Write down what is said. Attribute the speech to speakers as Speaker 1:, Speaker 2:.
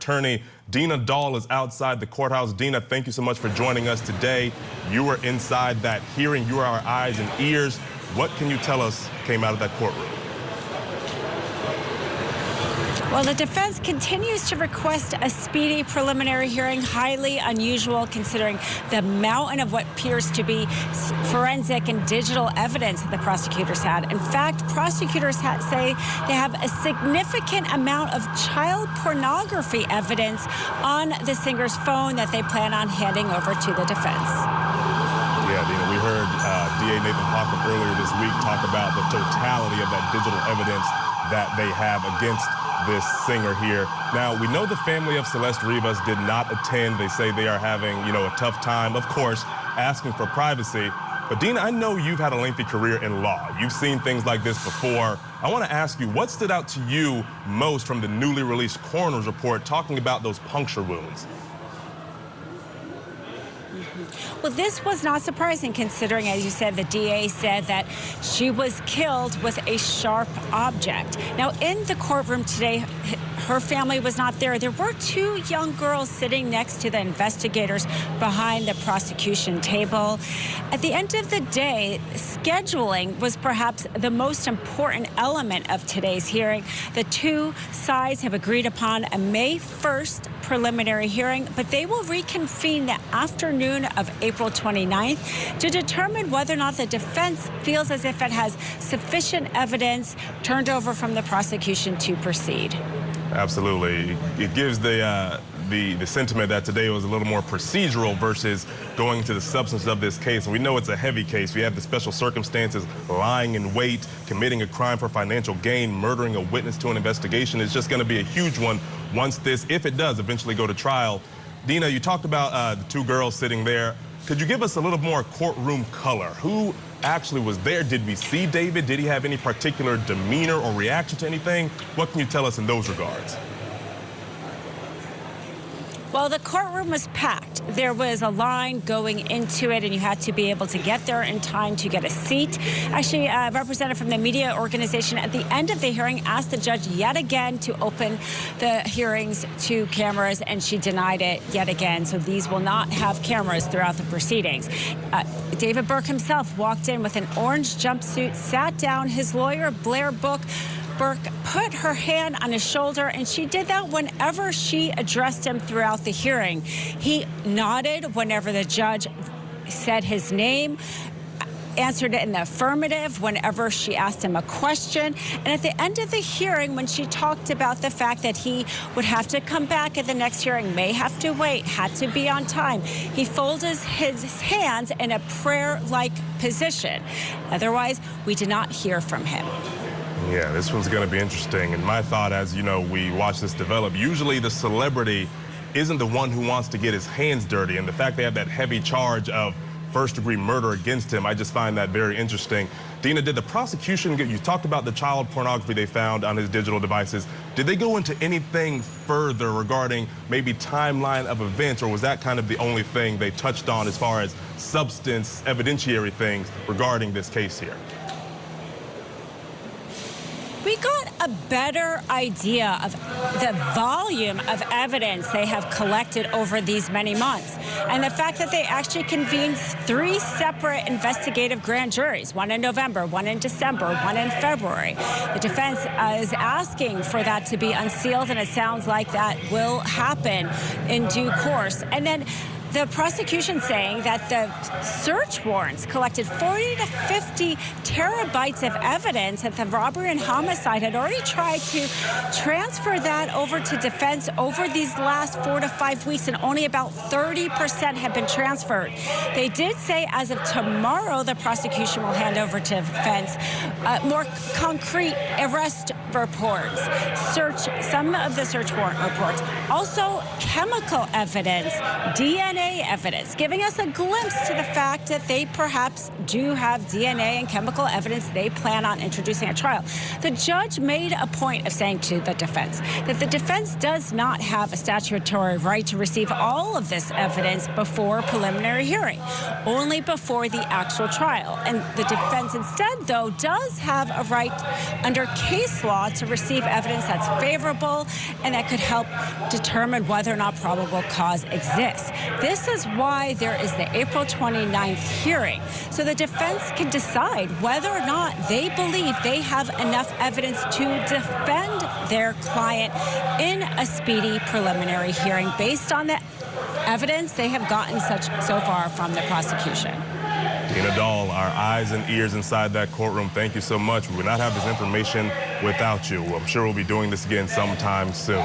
Speaker 1: attorney Dina Dahl is outside the courthouse. Dina, thank you so much for joining us today. You were inside that hearing. You are our eyes and ears. What can you tell us came out of that courtroom?
Speaker 2: Well, the defense continues to request a speedy preliminary hearing, highly unusual considering the mountain of what appears to be forensic and digital evidence that the prosecutors had. In fact, prosecutors say they have a significant amount of child pornography evidence on the singer's phone that they plan on handing over to the defense.
Speaker 1: Yeah, Dina, we heard DA Nathan Hawken earlier this week talk about the totality of that digital evidence that they have against this singer here. Now, we know the family of Celeste Rivas did not attend. They say they are having, a tough time, of course, asking for privacy. But Dina, I know you've had a lengthy career in law. You've seen things like this before. I want to ask you, what stood out to you most from the newly released coroner's report talking about those puncture wounds?
Speaker 2: Well, this was not surprising considering, as you said, the DA said that she was killed with a sharp object. Now, in the courtroom today, her family was not there. There were two young girls sitting next to the investigators behind the prosecution table. At the end of the day, scheduling was perhaps the most important element of today's hearing. The two sides have agreed upon a May 1st preliminary hearing, but they will reconvene the afternoon of April 29th to determine whether or not the defense feels as if it has sufficient evidence turned over from the prosecution to proceed.
Speaker 1: Absolutely. It gives the sentiment that today was a little more procedural versus going to the substance of this case. And we know it's a heavy case. We have the special circumstances, lying in wait, committing a crime for financial gain, murdering a witness to an investigation. It's just going to be a huge one once this, if it does eventually go to trial. Dina, you talked about the two girls sitting there. Could you give us a little more courtroom color? Who actually was there? Did we see David? Did he have any particular demeanor or reaction to anything? What can you tell us in those regards?
Speaker 2: Well, the courtroom was packed. There was a line going into it, and you had to be able to get there in time to get a seat. Actually, a representative from the media organization at the end of the hearing asked the judge yet again to open the hearings to cameras, and she denied it yet again. So these will not have cameras throughout the proceedings. David Burke himself walked in with an orange jumpsuit, sat down. His lawyer, Blair Burke, put her hand on his shoulder, and she did that whenever she addressed him throughout the hearing. He nodded whenever the judge said his name, answered it in the affirmative whenever she asked him a question. And at the end of the hearing, when she talked about the fact that he would have to come back at the next hearing, may have to wait, had to be on time, he folded his hands in a prayer-like position. Otherwise, we did not hear from him.
Speaker 1: Yeah, this one's going to be interesting. And my thought, as we watch this develop, usually the celebrity isn't the one who wants to get his hands dirty. And the fact they have that heavy charge of first-degree murder against him, I just find that very interesting. Dina, did the prosecution, you talked about the child pornography they found on his digital devices. Did they go into anything further regarding maybe timeline of events, or was that kind of the only thing they touched on as far as substance, evidentiary things regarding this case here?
Speaker 2: We got a better idea of the volume of evidence they have collected over these many months. And the fact that they actually convened 3 separate investigative grand juries, one in November, one in December, one in February. The defense is asking for that to be unsealed, and it sounds like that will happen in due course. And then the prosecution saying that the search warrants collected 40 to 50 terabytes of evidence that the robbery and homicide had already tried to transfer that over to defense over these last 4 to 5 weeks, and only about 30% have been transferred. They did say as of tomorrow, the prosecution will hand over to defense more concrete arrest reports, some of the search warrant reports, also chemical evidence, DNA DNA evidence, giving us a glimpse to the fact that they perhaps do have DNA and chemical evidence they plan on introducing at trial. The judge made a point of saying to the defense that the defense does not have a statutory right to receive all of this evidence before preliminary hearing, only before the actual trial. And the defense instead, though, does have a right under case law to receive evidence that's favorable and that could help determine whether or not probable cause exists. This is why there is the April 29th hearing, so the defense can decide whether or not they believe they have enough evidence to defend their client in a speedy preliminary hearing based on the evidence they have gotten so far from the prosecution.
Speaker 1: Tina Dahl, our eyes and ears inside that courtroom, thank you so much. We would not have this information without you. I'm sure we'll be doing this again sometime soon.